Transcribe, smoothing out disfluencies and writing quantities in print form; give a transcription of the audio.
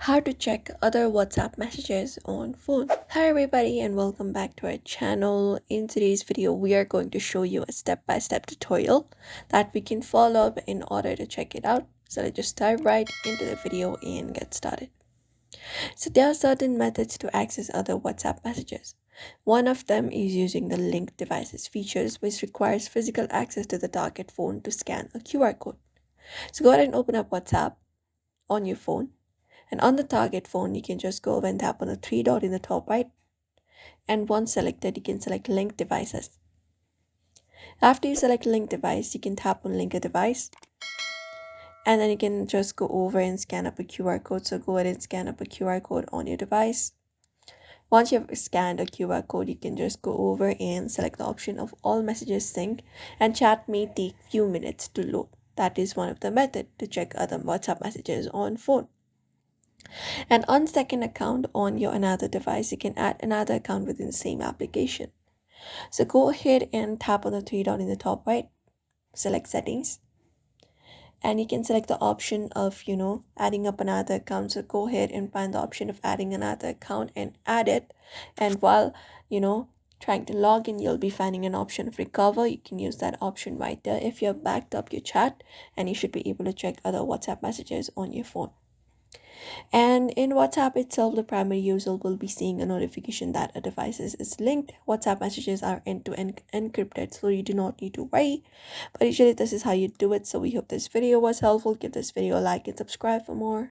How to check other WhatsApp messages on phone. Hi everybody and welcome back to our channel. In today's video we are going to show you a step-by-step tutorial that we can follow up in order to check it out. So let's just dive right into the video and get started. So there are certain methods to access other WhatsApp messages. One of them is using the linked devices features, which requires physical access to the target phone to scan a QR code. So go ahead and open up WhatsApp on your phone. And on the target phone, you can just go over and tap on the three dot in the top right. And once selected, you can select link devices. After you select link device, you can tap on link a device. And then you can just go over and scan up a QR code. So go ahead and scan up a QR code on your device. Once you have scanned a QR code, you can just go over and select the option of all messages sync, and chat may take few minutes to load. That is one of the method to check other WhatsApp messages on phone. And on second account on your another device, you can add another account within the same application. So go ahead and tap on the three dot in the top right, select settings, and you can select the option of adding up another account. So go ahead and find the option of adding another account and add it. And while trying to log in, you'll be finding an option of recover. You can use that option right there if you have backed up your chat, and you should be able to check other WhatsApp messages on your phone. And in WhatsApp itself, the primary user will be seeing a notification that a device is linked. WhatsApp messages are end-to-end encrypted, so you do not need to worry. But usually this is how you do it. So we hope this video was helpful. Give this video a like and subscribe for more.